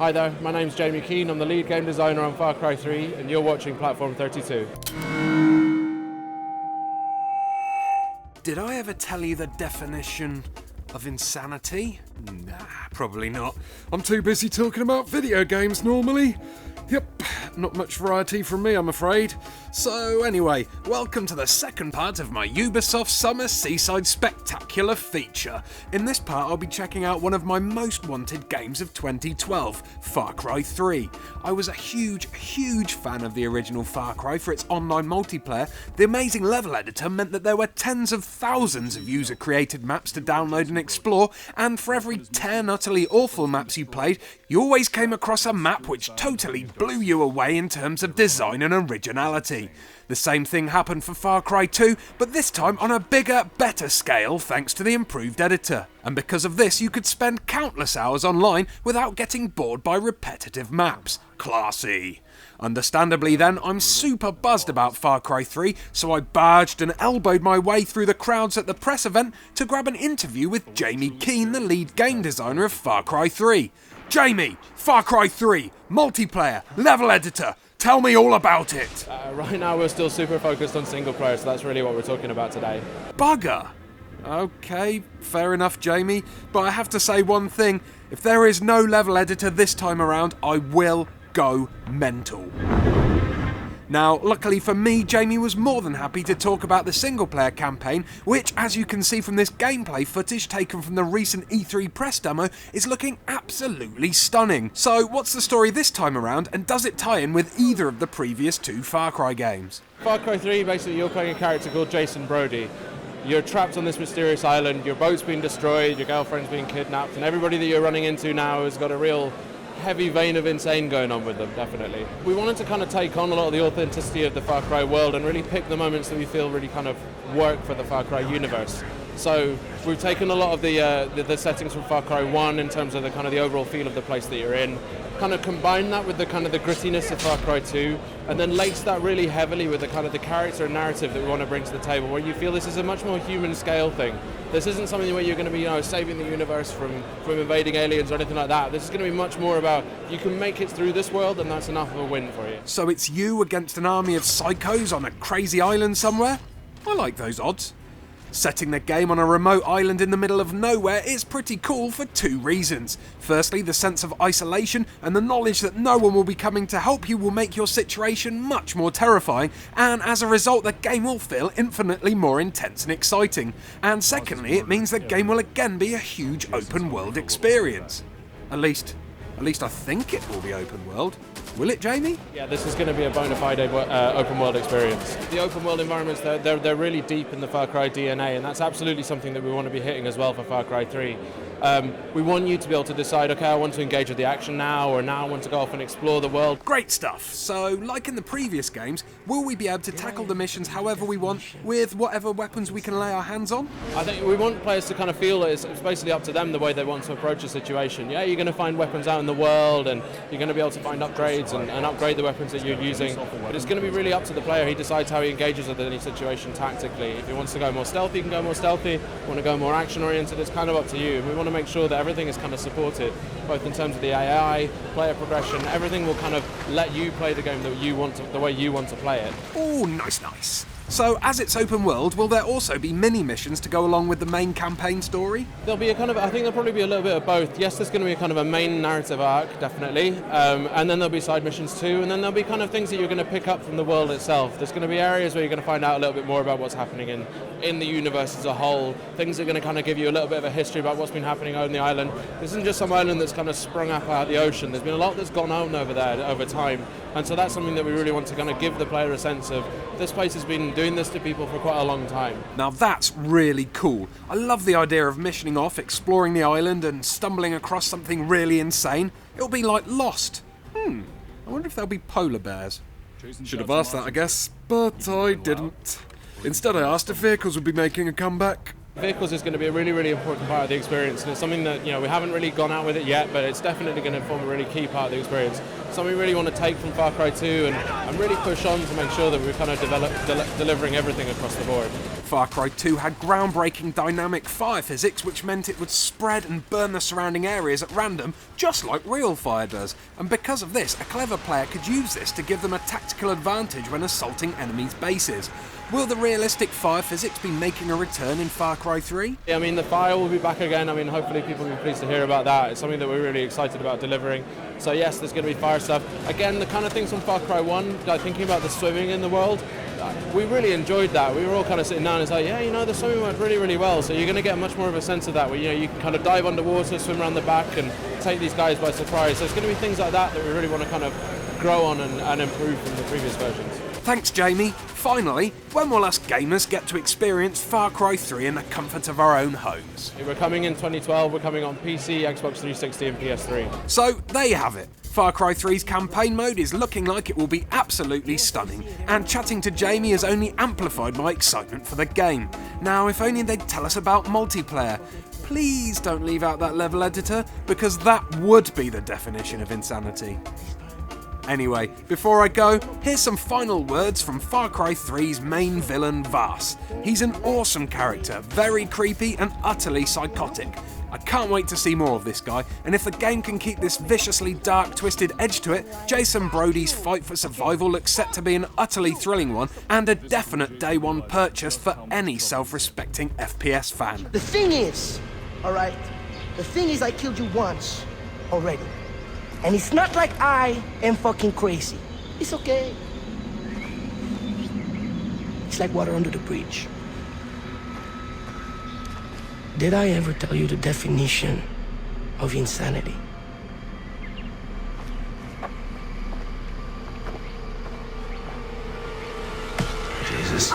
Hi there, my name's Jamie Keane, I'm the lead game designer on Far Cry 3 and you're watching Platform32. Did I ever tell you the definition of insanity? Nah, probably not. I'm too busy talking about video games normally. Yep, not much variety from me, I'm afraid. So anyway, welcome to the second part of my Ubisoft Summer Seaside Spectacular feature. In this part I'll be checking out one of my most wanted games of 2012, Far Cry 3. I was a huge fan of the original Far Cry for its online multiplayer. The amazing level editor meant that there were tens of thousands of user-created maps to download and explore, and for every 10 utterly awful maps you played, you always came across a map which totally blew you away in terms of design and originality. The same thing happened for Far Cry 2, but this time on a bigger, better scale thanks to the improved editor. And because of this, you could spend countless hours online without getting bored by repetitive maps. Classy. Understandably then, I'm super buzzed about Far Cry 3, so I barged and elbowed my way through the crowds at the press event to grab an interview with Jamie Keane, the lead game designer of Far Cry 3. Jamie, Far Cry 3, multiplayer, level editor, tell me all about it. Right now we're still super focused on single player, so that's really what we're talking about today. Bugger. Okay, fair enough, Jamie, but I have to say one thing. If there is no level editor this time around, I will go mental. Now, luckily for me, Jamie was more than happy to talk about the single-player campaign, which, as you can see from this gameplay footage taken from the recent E3 press demo, is looking absolutely stunning. So, what's the story this time around, and does it tie in with either of the previous two Far Cry games? Far Cry 3, basically you're playing a character called Jason Brody. You're trapped on this mysterious island, your boat's been destroyed, your girlfriend's been kidnapped, and everybody that you're running into now has got a real heavy vein of insane going on with them, definitely. We wanted to kind of take on a lot of the authenticity of the Far Cry world and really pick the moments that we feel really kind of work for the Far Cry universe. So we've taken a lot of the settings from Far Cry 1 in terms of the kind of the overall feel of the place that you're in, kind of combine that with the kind of the grittiness of Far Cry 2, and then lace that really heavily with the kind of the character and narrative that we want to bring to the table, where you feel this is a much more human scale thing. This isn't something where you're going to be, saving the universe from invading aliens or anything like that. This is going to be much more about you can make it through this world, and that's enough of a win for you. So it's you against an army of psychos on a crazy island somewhere? I like those odds. Setting the game on a remote island in the middle of nowhere is pretty cool for two reasons. Firstly, the sense of isolation and the knowledge that no one will be coming to help you will make your situation much more terrifying, and as a result the game will feel infinitely more intense and exciting. And secondly, it means the game will again be a huge open world experience. At least I think it will be open world. Will it, Jamie? Yeah, this is going to be a bona fide open world experience. The open world environments, they're really deep in the Far Cry DNA, and that's absolutely something that we want to be hitting as well for Far Cry 3. We want you to be able to decide, okay, I want to engage with the action now, or now I want to go off and explore the world. Great stuff. So, like in the previous games, will we be able to tackle the missions however we want, with whatever weapons we can lay our hands on? I think we want players to kind of feel that it's basically up to them the way they want to approach a situation. Yeah, you're going to find weapons out in the world, and you're going to be able to find upgrades and upgrade the weapons that you're using, but it's going to be really up to the player. He decides how he engages with any situation tactically. If he wants to go more stealthy, he can go more stealthy. If you want to go more action oriented, it's kind of up to you. And we want to make sure that everything is kind of supported, both in terms of the AI, player progression. Everything will kind of let you play the game that you want to, the way you want to play it. Oh, nice. So, as it's open world, will there also be mini missions to go along with the main campaign story? There'll be I think there'll probably be a little bit of both. Yes, there's going to be a kind of a main narrative arc, definitely, and then there'll be side missions too, and then there'll be kind of things that you're going to pick up from the world itself. There's going to be areas where you're going to find out a little bit more about what's happening in the universe as a whole. Things that are going to kind of give you a little bit of a history about what's been happening on the island. This isn't just some island that's kind of sprung up out of the ocean. There's been a lot that's gone on over there over time, and so that's something that we really want to kind of give the player a sense of. This place has been doing this to people for quite a long time. Now that's really cool. I love the idea of missioning off, exploring the island and stumbling across something really insane. It'll be like Lost. I wonder if there'll be polar bears. Should have asked that, I guess, but I didn't. Instead I asked if vehicles would be making a comeback. Vehicles is going to be a really, really important part of the experience, and it's something that we haven't really gone out with it yet, but it's definitely going to form a really key part of the experience. It's something we really want to take from Far Cry 2 and really push on to make sure that we're kind of delivering everything across the board. Far Cry 2 had groundbreaking dynamic fire physics, which meant it would spread and burn the surrounding areas at random, just like real fire does. And because of this, a clever player could use this to give them a tactical advantage when assaulting enemies' bases. Will the realistic fire physics be making a return in Far Cry 3? Yeah, I mean, the fire will be back again. I mean, hopefully people will be pleased to hear about that. It's something that we're really excited about delivering. So yes, there's going to be fire stuff. Again, the kind of things from Far Cry 1, like thinking about the swimming in the world, we really enjoyed that. We were all kind of sitting down and it's like, yeah, the swimming went really, really well. So you're going to get much more of a sense of that, where, you can kind of dive underwater, swim around the back and take these guys by surprise. So it's going to be things like that we really want to kind of grow on and improve from the previous versions. Thanks, Jamie. Finally, when will us gamers get to experience Far Cry 3 in the comfort of our own homes? We're coming in 2012, we're coming on PC, Xbox 360 and PS3. So, there you have it. Far Cry 3's campaign mode is looking like it will be absolutely stunning, and chatting to Jamie has only amplified my excitement for the game. Now, if only they'd tell us about multiplayer. Please don't leave out that level editor, because that would be the definition of insanity. Anyway, before I go, here's some final words from Far Cry 3's main villain, Vaas. He's an awesome character, very creepy and utterly psychotic. I can't wait to see more of this guy, and if the game can keep this viciously dark, twisted edge to it, Jason Brody's fight for survival looks set to be an utterly thrilling one, and a definite day one purchase for any self-respecting FPS fan. The thing is, alright, I killed you once already. And it's not like I am fucking crazy. It's okay. It's like water under the bridge. Did I ever tell you the definition of insanity? Jesus.